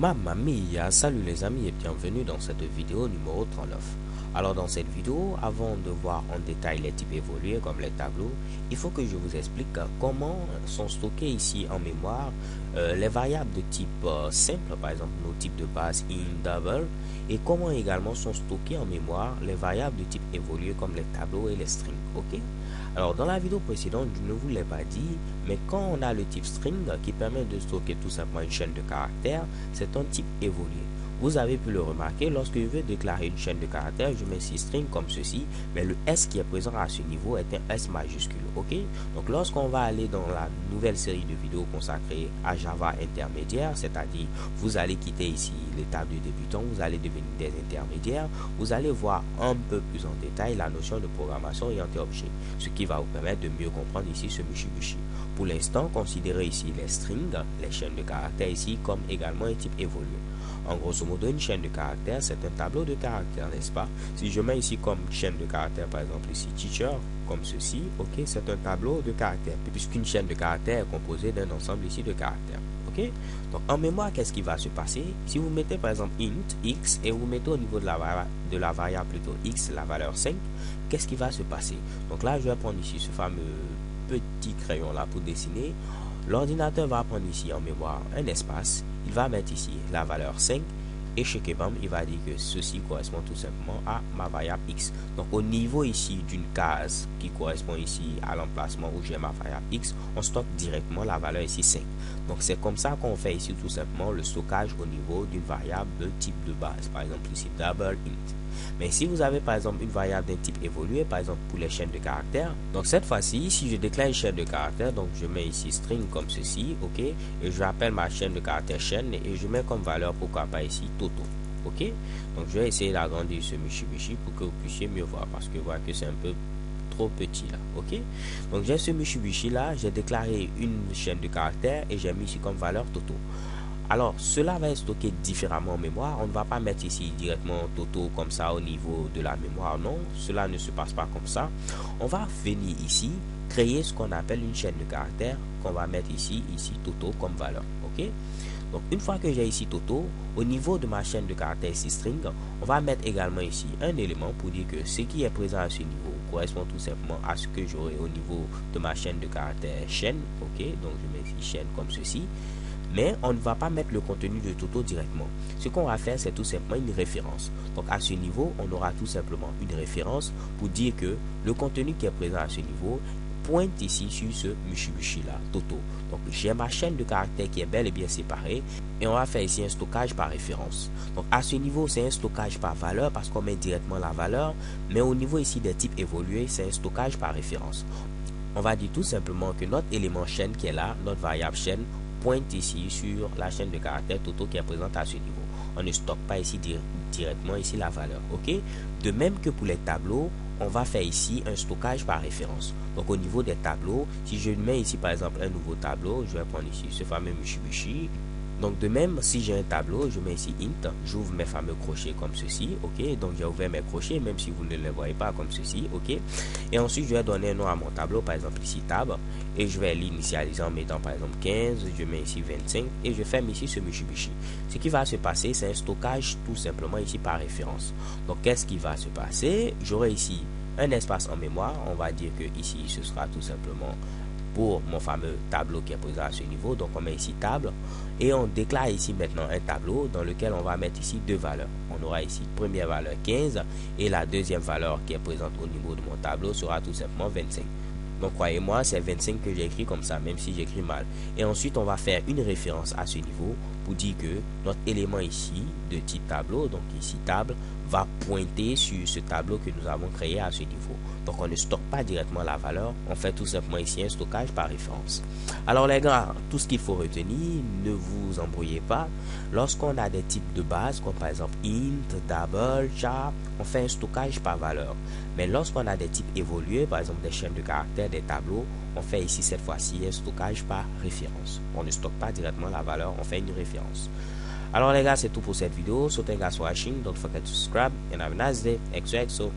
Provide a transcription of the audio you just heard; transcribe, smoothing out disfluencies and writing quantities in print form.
Mamma mia, salut les amis et bienvenue dans cette vidéo numéro 39. Alors dans cette vidéo, avant de voir en détail les types évolués comme les tableaux, il faut que je vous explique comment sont stockés ici en mémoire les variables de type simple, par exemple nos types de base int, double, et comment également sont stockés en mémoire les variables de type évolué comme les tableaux et les strings. Ok? Alors dans la vidéo précédente, je ne vous l'ai pas dit, mais quand on a le type string qui permet de stocker tout simplement une chaîne de caractères, c'est un type évolué. Vous avez pu le remarquer, lorsque je veux déclarer une chaîne de caractères, je mets ici string comme ceci, mais le S qui est présent à ce niveau est un S majuscule. Ok? Donc lorsqu'on va aller dans la nouvelle série de vidéos consacrée à Java intermédiaire, c'est-à-dire vous allez quitter ici l'étape de débutant, vous allez devenir des intermédiaires, vous allez voir un peu plus en détail la notion de programmation orientée objet, ce qui va vous permettre de mieux comprendre ici ce Mushibushi. Pour l'instant, considérez ici les strings, les chaînes de caractères ici, comme également un type évolué. En grosso modo, une chaîne de caractères, c'est un tableau de caractères, n'est-ce pas? Si je mets ici comme chaîne de caractères, par exemple ici teacher, comme ceci, ok, c'est un tableau de caractères, puisqu'une chaîne de caractères est composée d'un ensemble ici de caractères. Ok? Donc en mémoire, qu'est-ce qui va se passer? Si vous mettez par exemple int x et vous mettez au niveau de la variable plutôt x la valeur 5, qu'est-ce qui va se passer? Donc là, je vais prendre ici ce fameux petit crayon là pour dessiner. L'ordinateur va prendre ici en mémoire un espace, il va mettre ici la valeur 5 et chez Kebam, il va dire que ceci correspond tout simplement à ma variable x. Donc au niveau ici d'une case qui correspond ici à l'emplacement où j'ai ma variable x, on stocke directement la valeur ici 5. Donc c'est comme ça qu'on fait ici tout simplement le stockage au niveau d'une variable de type de base, par exemple ici double int. Mais si vous avez par exemple une variable d'un type évolué, par exemple pour les chaînes de caractères, donc cette fois-ci, si je déclare une chaîne de caractères, donc je mets ici string comme ceci, ok, et je rappelle ma chaîne de caractères chaîne et je mets comme valeur, pourquoi pas ici, Toto, ok. Donc je vais essayer d'agrandir ce Mushibushi pour que vous puissiez mieux voir, parce que vous voyez que c'est un peu trop petit là, ok. Donc j'ai ce Mushibushi là, j'ai déclaré une chaîne de caractères et j'ai mis ici comme valeur Toto. Alors, cela va être stocké différemment en mémoire. On ne va pas mettre ici directement Toto comme ça au niveau de la mémoire. Non, cela ne se passe pas comme ça. On va venir ici, créer ce qu'on appelle une chaîne de caractères qu'on va mettre ici Toto comme valeur. Ok? Donc, une fois que j'ai ici Toto, au niveau de ma chaîne de caractères ici string, on va mettre également ici un élément pour dire que ce qui est présent à ce niveau correspond tout simplement à ce que j'aurai au niveau de ma chaîne de caractères chaîne. Ok? Donc, je mets ici chaîne comme ceci. Mais on ne va pas mettre le contenu de Toto directement. Ce qu'on va faire, c'est tout simplement une référence. Donc à ce niveau, on aura tout simplement une référence pour dire que le contenu qui est présent à ce niveau pointe ici sur ce Mushibushi là, Toto. Donc j'ai ma chaîne de caractères qui est bel et bien séparée et on va faire ici un stockage par référence. Donc à ce niveau, c'est un stockage par valeur parce qu'on met directement la valeur, mais au niveau ici des types évolués, c'est un stockage par référence. On va dire tout simplement que notre élément chaîne qui est là, notre variable chaîne, pointe ici sur la chaîne de caractères Toto qui est présente à ce niveau. On ne stocke pas ici directement ici la valeur. Ok? De même que pour les tableaux, on va faire ici un stockage par référence. Donc au niveau des tableaux, si je mets ici par exemple un nouveau tableau, je vais prendre ici ce fameux Mushibushi. Donc de même, si j'ai un tableau, je mets ici int, j'ouvre mes fameux crochets comme ceci, ok. Donc j'ai ouvert mes crochets, même si vous ne les voyez pas comme ceci, ok. Et ensuite, je vais donner un nom à mon tableau, par exemple ici tab, et je vais l'initialiser en mettant par exemple 15, je mets ici 25, et je ferme ici ce Mushibushi. Ce qui va se passer, c'est un stockage tout simplement ici par référence. Donc qu'est-ce qui va se passer? J'aurai ici un espace en mémoire, on va dire que ici, ce sera tout simplement pour mon fameux tableau qui est présent à ce niveau. Donc on met ici table et on déclare ici maintenant un tableau dans lequel on va mettre ici deux valeurs. On aura ici première valeur 15 et la deuxième valeur qui est présente au niveau de mon tableau sera tout simplement 25. Donc croyez-moi, c'est 25 que j'ai écrit comme ça, même si j'écris mal. Et ensuite, on va faire une référence à ce niveau pour dire que notre élément ici de type tableau, donc ici table, va pointer sur ce tableau que nous avons créé à ce niveau. Donc on ne stocke pas directement la valeur, on fait tout simplement ici un stockage par référence. Alors les gars, tout ce qu'il faut retenir, ne vous embrouillez pas. Lorsqu'on a des types de base, comme par exemple int, double, char, on fait un stockage par valeur. Mais lorsqu'on a des types évolués, par exemple des chaînes de caractères, des tableaux, on fait ici cette fois-ci un stockage par référence. On ne stocke pas directement la valeur, on fait une référence. Alors les gars, c'est tout pour cette vidéo. So thank you guys for watching. Don't forget to subscribe and have a nice day. XOXO.